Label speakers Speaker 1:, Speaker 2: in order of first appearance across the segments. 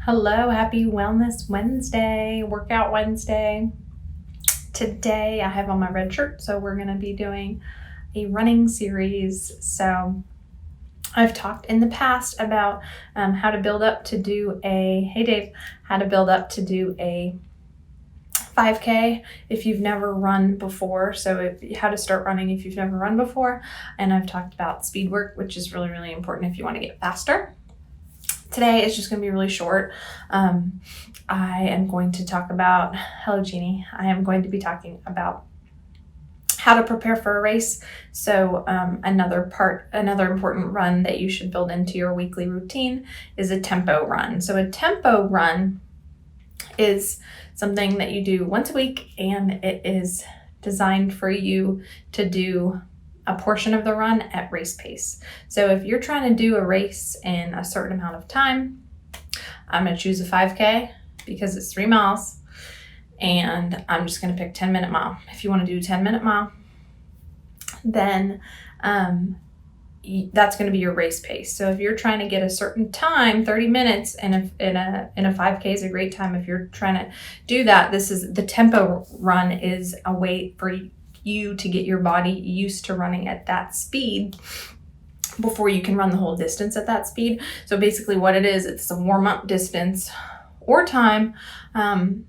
Speaker 1: Hello, happy Wellness Wednesday, Workout Wednesday. Today I have on my red shirt, so we're going to be doing a running series. So I've talked in the past about how to build up to do how to build up to do a 5K if you've never run before. So how to start running if you've never run before. And I've talked about speed work, which is really, really important if you want to get faster. Today is just going to be really short. I am going to talk about, hello Jeannie, I am going to be talking about how to prepare for a race. So another important run that you should build into your weekly routine is a tempo run. So a tempo run is something that you do once a week, and it is designed for you to do a portion of the run at race pace. So if you're trying to do a race in a certain amount of time, I'm going to choose a 5K because it's 3 miles, and I'm just going to pick 10-minute mile. If you want to do a 10-minute mile, then that's going to be your race pace. So if you're trying to get a certain time, 30 minutes in a 5K is a great time. If you're trying to do that, the tempo run is a way for you to get your body used to running at that speed before you can run the whole distance at that speed. So basically what it is, it's a warm-up distance or time. And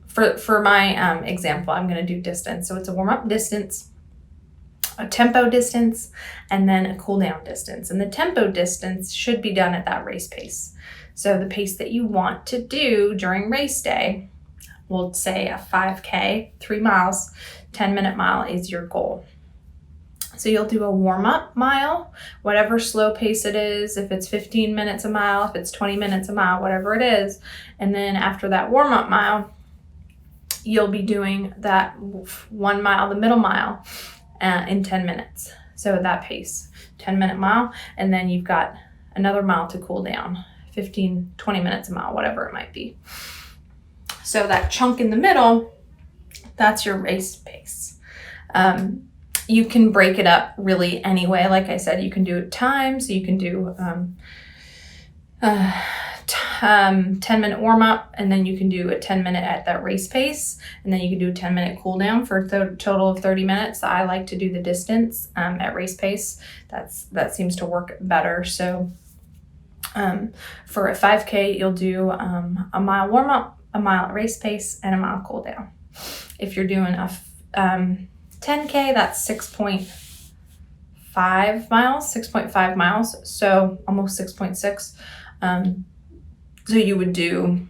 Speaker 1: for my example, I'm going to do distance. So it's a warm-up distance, a tempo distance, and then a cool down distance. And the tempo distance should be done at that race pace. So the pace that you want to do during race day, we'll say a 5K, 3 miles, 10-minute mile is your goal. So you'll do a warm-up mile, whatever slow pace it is, if it's 15 minutes a mile, if it's 20 minutes a mile, whatever it is. And then after that warm-up mile, you'll be doing that 1 mile, the middle mile, in 10 minutes. So at that pace, 10-minute mile, and then you've got another mile to cool down, 15, 20 minutes a mile, whatever it might be. So that chunk in the middle, that's your race pace. You can break it up really any way. Like I said, you can do it times. So you can do 10-minute warm up, and then you can do a 10-minute at that race pace, and then you can do a 10-minute cool down for a total of 30 minutes. I like to do the distance at race pace. That seems to work better. So for a 5K, you'll do a mile warm up, a mile at race pace, and a mile cool down. If you're doing a 10K, that's 6.5 miles, so almost 6.6. So you would do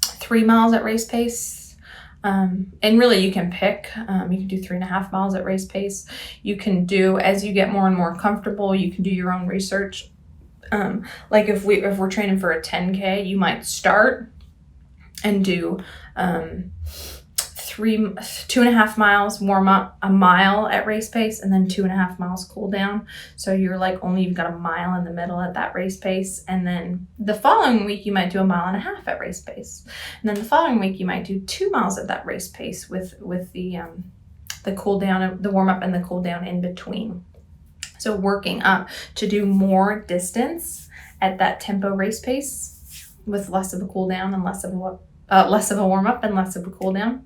Speaker 1: 3 miles at race pace, and really you can pick. You can do 3.5 miles at race pace. You can do, as you get more and more comfortable, you can do your own research. Like if we're training for a 10K, you might start and do 2.5 miles warm up, a mile at race pace, and then 2.5 miles cool down. So you've got a mile in the middle at that race pace. And then the following week you might do 1.5 miles at race pace. And then the following week you might do 2 miles at that race pace with the cool down, the warm up and the cool down in between. So working up to do more distance at that tempo race pace with less of a cool down and less of a warm up and less of a cool down.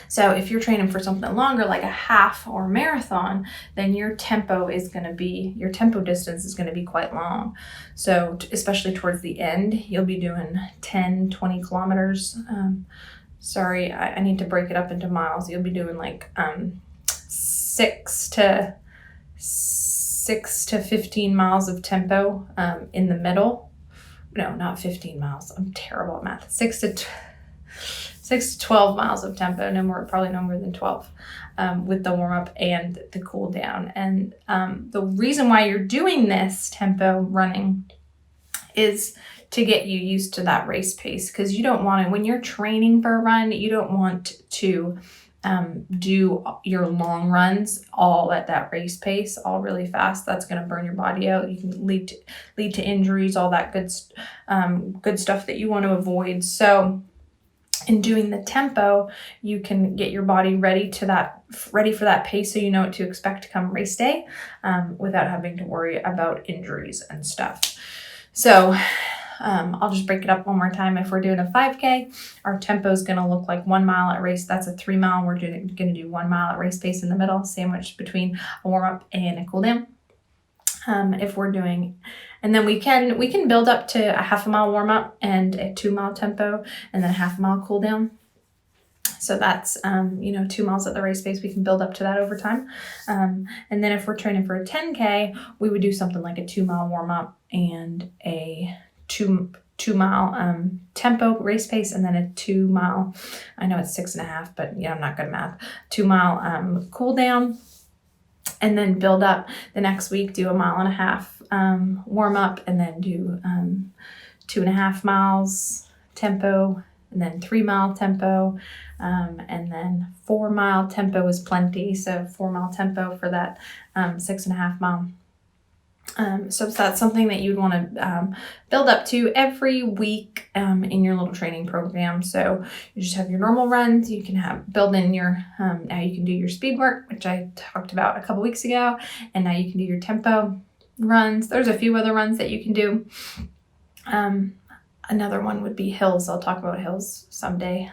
Speaker 1: So if you're training for something longer, like a half or marathon, then your tempo distance is going to be quite long. So especially towards the end, you'll be doing 10, 20 kilometers. I need to break it up into miles. You'll be doing like 6 to 15 miles of tempo in the middle. No, not 15 miles. I'm terrible at math. 6 to 12 miles of tempo, probably no more than 12, with the warm up and the cool down. And the reason why you're doing this tempo running is to get you used to that race pace, because you don't want to, when you're training for a run, you don't want to do your long runs all at that race pace, all really fast. That's going to burn your body out. You can lead to injuries, all that good stuff that you want to avoid. So in doing the tempo, you can get your body ready for that pace, so you know what to expect come race day, without having to worry about injuries and stuff. So I'll just break it up one more time. If we're doing a 5K, our tempo is going to look like 1 mile at race. That's a 3 mile. We're going to do 1 mile at race pace in the middle, sandwiched between a warm up and a cool down. If we're doing, and then we can build up to a half a mile warm up and a 2 mile tempo and then a half a mile cool down. So that's, 2 miles at the race pace. We can build up to that over time. And then if we're training for a 10K, we would do something like a 2 mile warm up and a two mile tempo race pace, and then a 2 mile, I know it's 6.5, but I'm not good at math, 2 mile cool down, and then build up the next week, do a 1.5 mile warm up, and then do 2.5 miles tempo, and then 3 mile tempo, and then 4 mile tempo is plenty. So 4 mile tempo for that 6.5 mile. So that's something that you'd want to build up to every week in your little training program. So you just have your normal runs. You can build in your, now you can do your speed work, which I talked about a couple weeks ago. And now you can do your tempo runs. There's a few other runs that you can do. Another one would be hills. I'll talk about hills someday.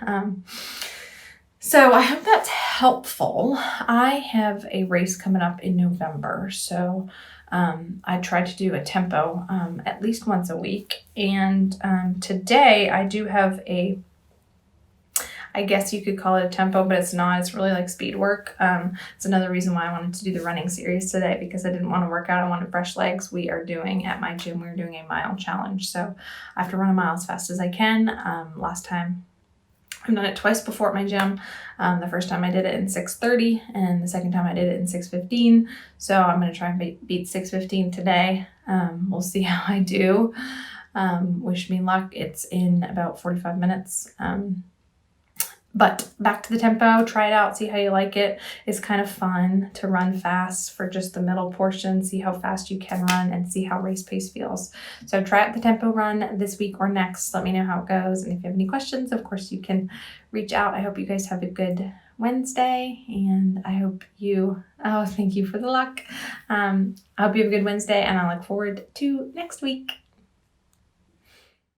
Speaker 1: So I hope that's helpful. I have a race coming up in November. So I try to do a tempo at least once a week. And today I do have I guess you could call it a tempo, but it's not. It's really like speed work. It's another reason why I wanted to do the running series today, because I didn't want to work out. I wanted fresh legs. At my gym, we're doing a mile challenge. So I have to run a mile as fast as I can. Last time, I've done it twice before at my gym. The first time I did it in 6:30, and the second time I did it in 6:15. So I'm going to try and beat 6:15 today. We'll see how I do. Wish me luck. It's in about 45 minutes. But back to the tempo, try it out, see how you like it. It's kind of fun to run fast for just the middle portion, see how fast you can run and see how race pace feels. So try out the tempo run this week or next. Let me know how it goes. And if you have any questions, of course, you can reach out. I hope you guys have a good Wednesday, and I hope thank you for the luck. I hope you have a good Wednesday, and I look forward to next week.